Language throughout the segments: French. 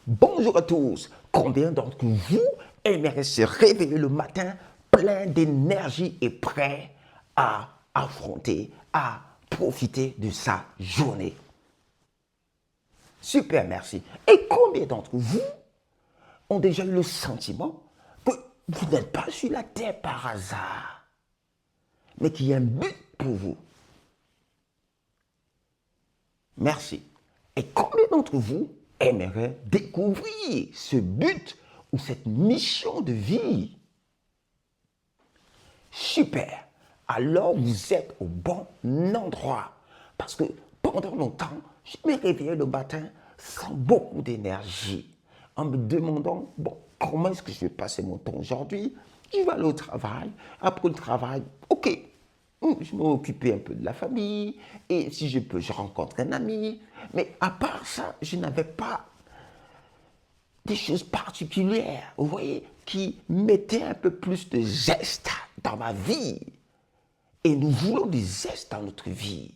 Bonjour à tous. Combien d'entre vous aimeraient se réveiller le matin plein d'énergie et prêt à affronter, à profiter de sa journée? Super, merci. Et combien d'entre vous ont déjà eu le sentiment que vous n'êtes pas sur la terre par hasard, mais qu'il y a un but pour vous? Merci. Et combien d'entre vous aimeraient découvrir ce but ou cette mission de vie? Super. Alors vous êtes au bon endroit. Parce que pendant longtemps, je me réveillais le matin sans beaucoup d'énergie, en me demandant, bon, comment est-ce que je vais passer mon temps aujourd'hui? Je vais aller au travail. Après le travail, ok, je m'occupais un peu de la famille, et si je peux, je rencontre un ami. Mais à part ça, je n'avais pas des choses particulières, vous voyez, qui mettaient un peu plus de zeste dans ma vie. Et nous voulons du zeste dans notre vie.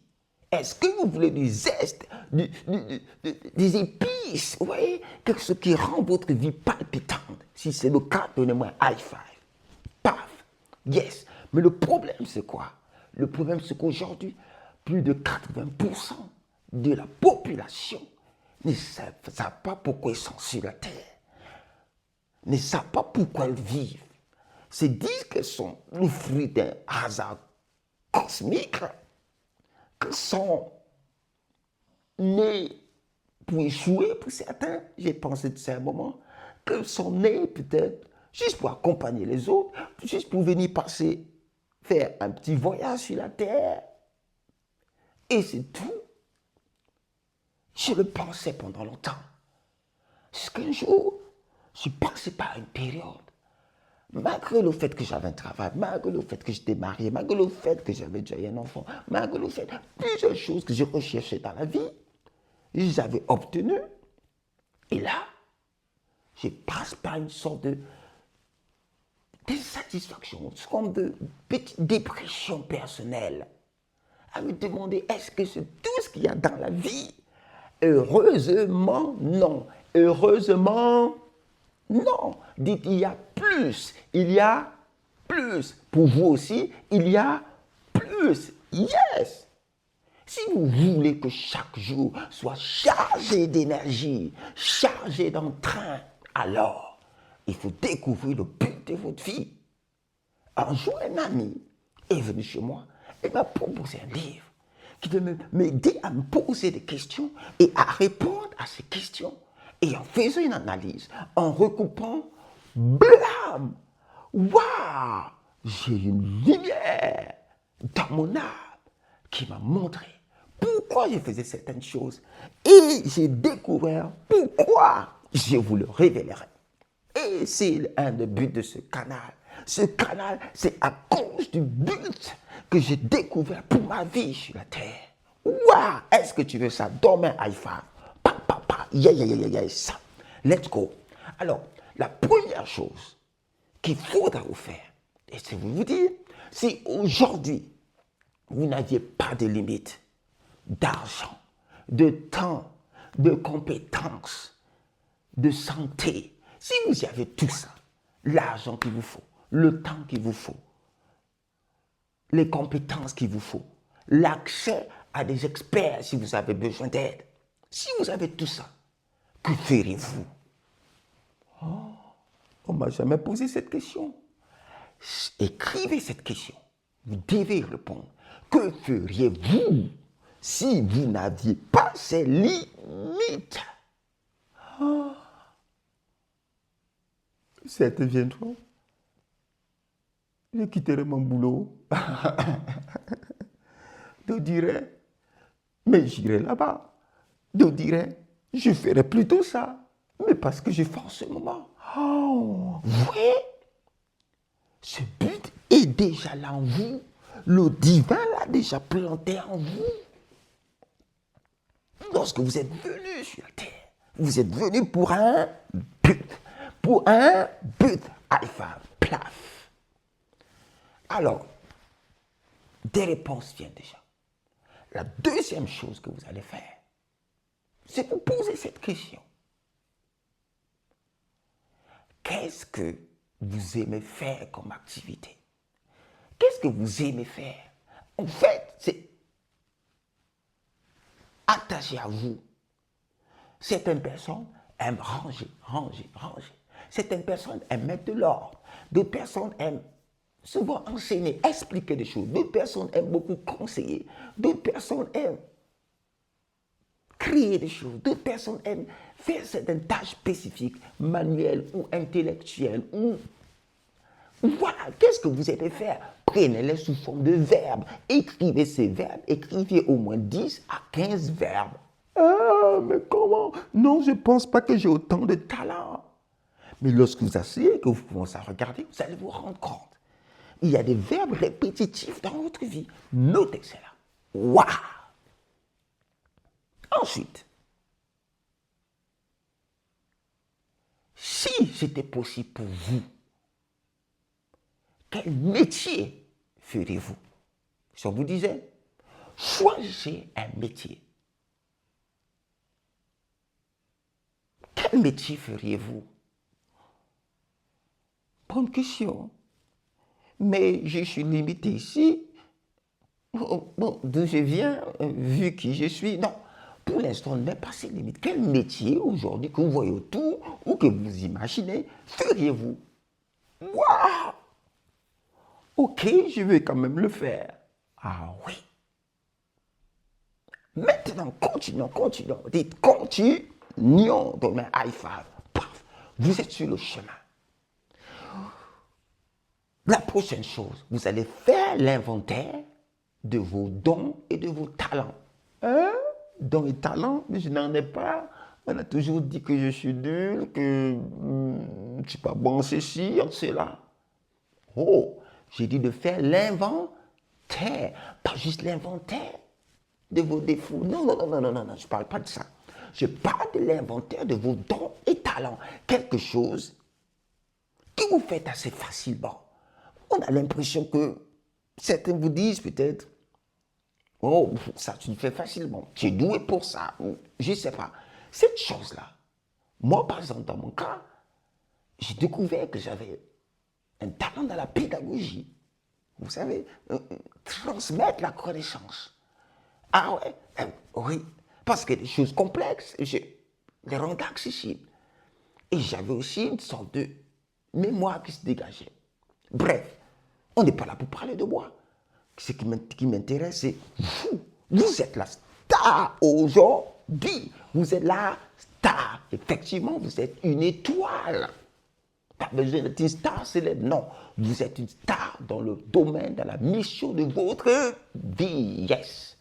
Est-ce que vous voulez du zeste, des épices, vous voyez, quelque chose qui rend votre vie palpitante? Si c'est le cas, donnez-moi un high five. Paf, yes. Mais le problème, c'est quoi? Le problème, c'est qu'aujourd'hui, plus de 80% de la population ne savent pas pourquoi ils sont sur la terre, ne savent pas pourquoi ils vivent, se disent qu'elles sont le fruit d'un hasard cosmique, qu'elles sont nées pour échouer pour certains, j'ai pensé de ça un moment, qu'elles sont nées peut-être juste pour accompagner les autres, juste pour venir passer, faire un petit voyage sur la terre. Et c'est tout. Je le pensais pendant longtemps. Jusqu'un jour, je suis passé par une période, malgré le fait que j'avais un travail, malgré le fait que j'étais marié, malgré le fait que j'avais déjà eu un enfant, malgré le fait plusieurs choses que je recherchais dans la vie, je les avais obtenues. Et là, je passe par une sorte de désatisfaction, une sorte de petite dépression personnelle, à me demander, est-ce que c'est tout ce qu'il y a dans la vie? Heureusement, non. Heureusement, non. Dites, il y a plus. Il y a plus. Pour vous aussi, il y a plus. Yes. Si vous voulez que chaque jour soit chargé d'énergie, chargé d'entrain, alors il faut découvrir le but de votre vie. Un jour, un ami est venu chez moi et m'a proposé un livre qui devait m'aider à me poser des questions et à répondre à ces questions. Et en faisant une analyse, en recoupant, blam, waouh, j'ai une lumière dans mon âme qui m'a montré pourquoi je faisais certaines choses. Et j'ai découvert pourquoi je vous le révélerai. Et c'est un des buts de ce canal. Ce canal, c'est à cause du but que j'ai découvert pour ma vie sur la terre. Waouh! Est-ce que tu veux ça? Donne-moi un high five. Pa, pa, pa. Yeah, yeah, yeah, yeah, ça. Let's go. Alors, la première chose qu'il faudra vous faire, et c'est vous dire, si aujourd'hui, vous n'aviez pas de limite d'argent, de temps, de compétences, de santé, si vous y avez tout ça, l'argent qu'il vous faut, le temps qu'il vous faut, les compétences qu'il vous faut, l'accès à des experts si vous avez besoin d'aide, si vous avez tout ça, que ferez-vous? On ne m'a jamais posé cette question. Écrivez cette question. Vous devez y répondre. Que feriez-vous si vous n'aviez pas ces limites? Certains viendront. Je quitterai mon boulot. D'autres diraient, mais j'irai là-bas. D'autres diraient, je ferai plutôt ça. Mais parce que je fais en ce moment. Oh, vous voyez, ce but est déjà là en vous. Le divin l'a déjà planté en vous. Lorsque vous êtes venu sur la terre, vous êtes venu pour un but. Pour un but. Alpha, plaf. Alors, des réponses viennent déjà. La deuxième chose que vous allez faire, c'est vous poser cette question. qu'est-ce que vous aimez faire comme activité? Qu'est-ce que vous aimez faire? En fait, c'est attaché à vous. Certaines personnes aiment ranger, ranger, ranger. Certaines personnes aiment mettre de l'ordre. D'autres personnes aiment souvent enseigner, expliquer des choses. D'autres personnes aiment beaucoup conseiller. D'autres personnes aiment créer des choses. D'autres personnes aiment faire certaines tâches spécifiques, manuelles ou intellectuelles. Voilà, qu'est-ce que vous aimez faire? Prenez-les sous forme de verbes. Écrivez ces verbes. Écrivez au moins 10 à 15 verbes. Ah, mais comment? Non, je ne pense pas que j'ai autant de talent. Mais lorsque vous asseyez, que vous commencez à regarder, vous allez vous rendre compte. Il y a des verbes répétitifs dans votre vie. Notez cela. Waouh! Ensuite, si c'était possible pour vous, quel métier feriez-vous? Si on vous disait, choisissez un métier. Quel métier feriez-vous? Bonne question. Mais je suis limité ici. Bon, d'où je viens, vu qui je suis. Non, pour l'instant, ne pas ces limites. Quel métier aujourd'hui que vous voyez autour ou que vous imaginez feriez-vous? Waouh! Ok, je vais quand même le faire. Ah oui. Maintenant, continuons. Dites continuons. Donnez un high five. Paf, vous êtes sur le chemin. La prochaine chose, vous allez faire l'inventaire de vos dons et de vos talents. Hein? Dons et talents, mais je n'en ai pas. On a toujours dit que je suis nul, que je ne suis pas bon en ceci, en cela. Oh, j'ai dit de faire l'inventaire, pas juste l'inventaire de vos défauts. Non, je ne parle pas de ça. Je parle de l'inventaire de vos dons et talents. Quelque chose que vous faites assez facilement. On a l'impression que certains vous disent peut-être, oh, ça tu le fais facilement, tu es doué pour ça, je ne sais pas. Cette chose-là, moi par exemple dans mon cas, j'ai découvert que j'avais un talent dans la pédagogie. Vous savez, transmettre la connaissance. Ah ouais, oui, parce que des choses complexes, je les rendais accessibles. Et j'avais aussi une sorte de mémoire qui se dégageait. Bref, on n'est pas là pour parler de moi. Ce qui m'intéresse, c'est vous. Vous êtes la star aujourd'hui. Vous êtes la star. Effectivement, vous êtes une étoile. Pas besoin d'être une star célèbre. Non, vous êtes une star dans le domaine, dans la mission de votre vie. Yes.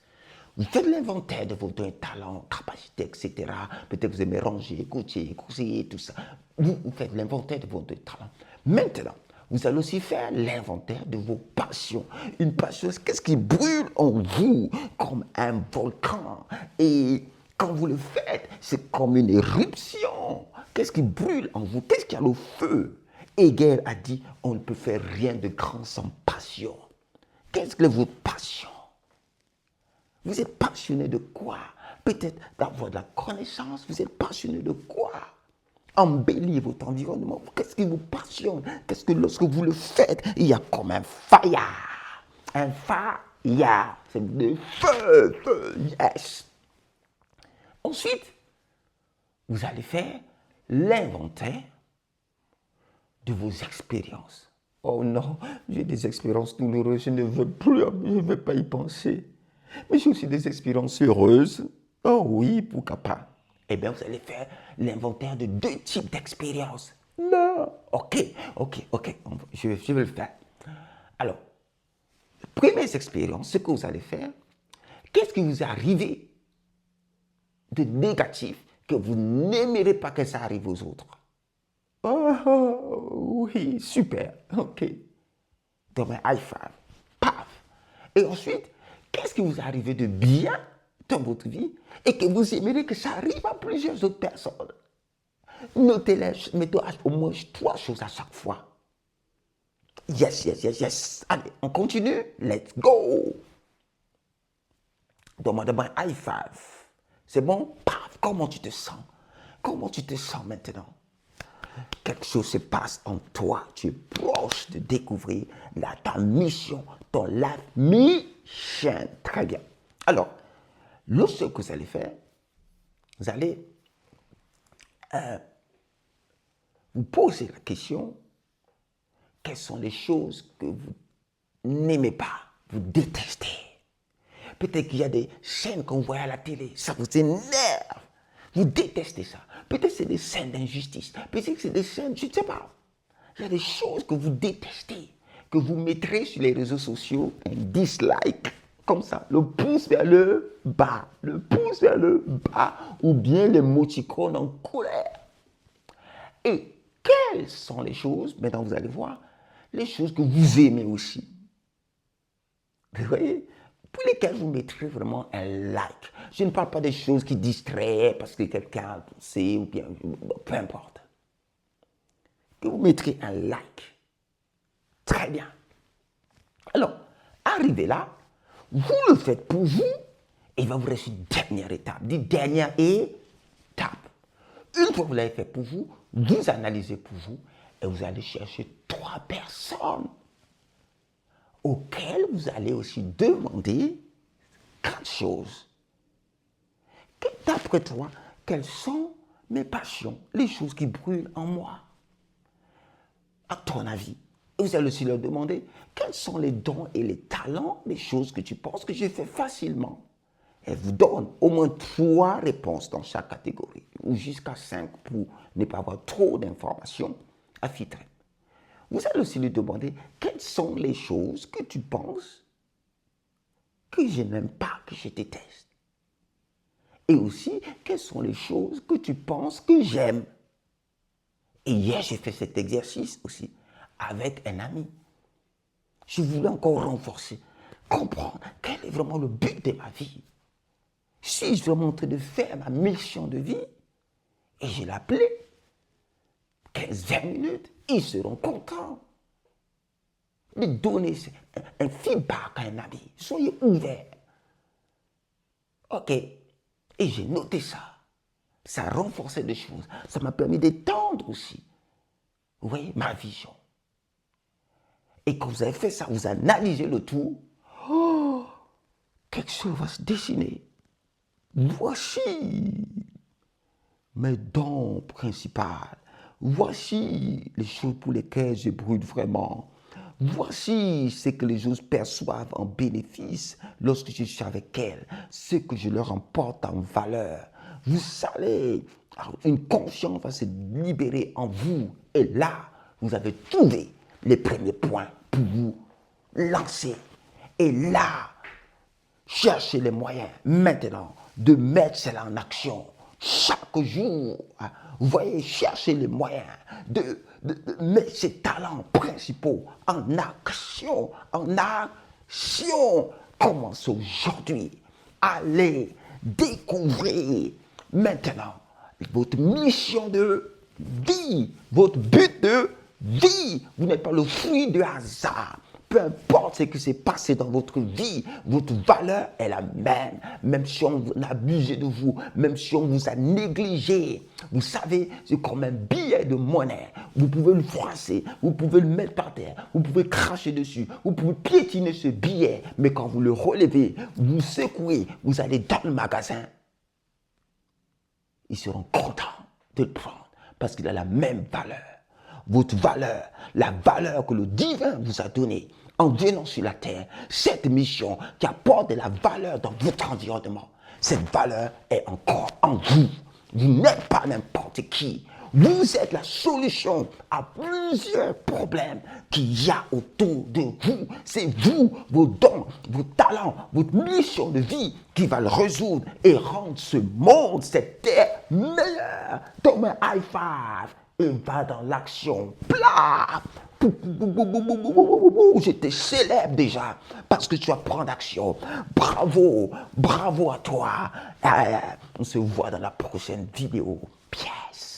Vous faites l'inventaire de vos talents, capacités, etc. Peut-être que vous aimez ranger, coacher, conseiller, tout ça. Vous faites l'inventaire de vos talents. Maintenant, vous allez aussi faire l'inventaire de vos passions. Une passion, qu'est-ce qui brûle en vous comme un volcan? Et quand vous le faites, c'est comme une éruption. Qu'est-ce qui brûle en vous? Qu'est-ce qui a le feu? Hegel a dit, on ne peut faire rien de grand sans passion. Qu'est-ce que votre passion? Vous êtes passionné de quoi? Peut-être d'avoir de la connaissance. Vous êtes passionné de quoi? Embellir votre environnement. Qu'est-ce qui vous passionne? Qu'est-ce que lorsque vous le faites, il y a comme un fire. Un fire. C'est de feu. Yes. Ensuite, vous allez faire l'inventaire de vos expériences. Oh non, j'ai des expériences douloureuses, je ne veux plus, je ne veux pas y penser. Mais j'ai aussi des expériences heureuses. Oh oui, pourquoi pas? Eh bien, vous allez faire l'inventaire de 2 types d'expériences. Non. Ok. Je vais le faire. Alors, première expérience, ce que vous allez faire, qu'est-ce qui vous est arrivé de négatif que vous n'aimerez pas que ça arrive aux autres? Oh, oui, super. Ok. Donc, un high five. Paf. Et ensuite, qu'est-ce qui vous est arrivé de bien dans votre vie et que vous aimeriez que ça arrive à plusieurs autres personnes? Notez-les, mettez au moins 3 choses à chaque fois. Yes. Allez, on continue. Let's go. Demande-moi un high five. C'est bon? Paf. Comment tu te sens? Comment tu te sens maintenant? quelque chose se passe en toi. Tu es proche de découvrir ta mission, ton life mission. Très bien. Alors, l'autre chose que vous allez faire, vous allez vous poser la question, quelles sont les choses que vous n'aimez pas, vous détestez. Peut-être qu'il y a des scènes qu'on voit à la télé, ça vous énerve. Vous détestez ça. Peut-être que c'est des scènes d'injustice. Peut-être que c'est des scènes, je ne sais pas. Il y a des choses que vous détestez, que vous mettrez sur les réseaux sociaux, un dislike, comme ça, le pouce vers le bas, ou bien l'émoticône en colère. Et quelles sont les choses, maintenant vous allez voir, les choses que vous aimez aussi. Vous voyez, pour lesquelles vous mettrez vraiment un like. Je ne parle pas des choses qui distraient parce que quelqu'un sait ou bien, peu importe. Que vous mettrez un like. Très bien. Alors, arrivé là, vous le faites pour vous et il va vous rester une dernière étape. Dernière étape. Une fois que vous l'avez fait pour vous, vous analysez pour vous et vous allez chercher 3 personnes auxquelles vous allez aussi demander 4 choses. D'après toi, quelles sont mes passions, les choses qui brûlent en moi? À ton avis. Et vous allez aussi leur demander quels sont les dons et les talents, les choses que tu penses que je fais facilement. Elle vous donne au moins 3 réponses dans chaque catégorie, ou jusqu'à 5 pour ne pas avoir trop d'informations à filtrer. Vous allez aussi lui demander quelles sont les choses que tu penses que je n'aime pas, que je déteste. Et aussi, quelles sont les choses que tu penses que j'aime. Et hier, j'ai fait cet exercice aussi avec un ami. Je voulais encore renforcer, comprendre quel est vraiment le but de ma vie. Si je veux montrer de faire ma mission de vie, et je l'appelais, 15-20 minutes, ils seront contents de donner un feedback à un ami. Soyez ouverts. Ok. Et j'ai noté ça. Ça a renforcé des choses. Ça m'a permis d'étendre aussi, vous voyez, ma vision. Et quand vous avez fait ça, vous analysez le tout, oh, quelque chose va se dessiner. Voici mes dons principaux. Voici les choses pour lesquelles je brûle vraiment. Voici ce que les gens perçoivent en bénéfice lorsque je suis avec elles, ce que je leur emporte en valeur. Vous savez, une confiance va se libérer en vous. Et là, vous avez trouvé les premiers points pour vous lancer. Et là, cherchez les moyens maintenant de mettre cela en action. Chaque jour, vous voyez, cherchez les moyens de mettre ces talents principaux en action, Commencez aujourd'hui. Allez découvrir maintenant votre mission de vie, votre but de vie. Vous n'êtes pas le fruit de hasard. Peu importe ce qui s'est passé dans votre vie, votre valeur est la même. Même si on a abusé de vous, même si on vous a négligé. Vous savez, c'est comme un billet de monnaie. Vous pouvez le froisser, vous pouvez le mettre par terre, vous pouvez cracher dessus, vous pouvez piétiner ce billet. Mais quand vous le relevez, vous secouez, vous allez dans le magasin. Ils seront contents de le prendre parce qu'il a la même valeur. Votre valeur, la valeur que le divin vous a donnée en venant sur la terre, cette mission qui apporte de la valeur dans votre environnement, cette valeur est encore en vous. Vous n'êtes pas n'importe qui. Vous êtes la solution à plusieurs problèmes qu'il y a autour de vous. C'est vous, vos dons, vos talents, votre mission de vie qui va le résoudre et rendre ce monde, cette terre meilleure. Donne un high five. Et va dans l'action. Plah! J'étais célèbre déjà parce que tu vas prendre action. Bravo, bravo à toi. On se voit dans la prochaine vidéo. Pièce.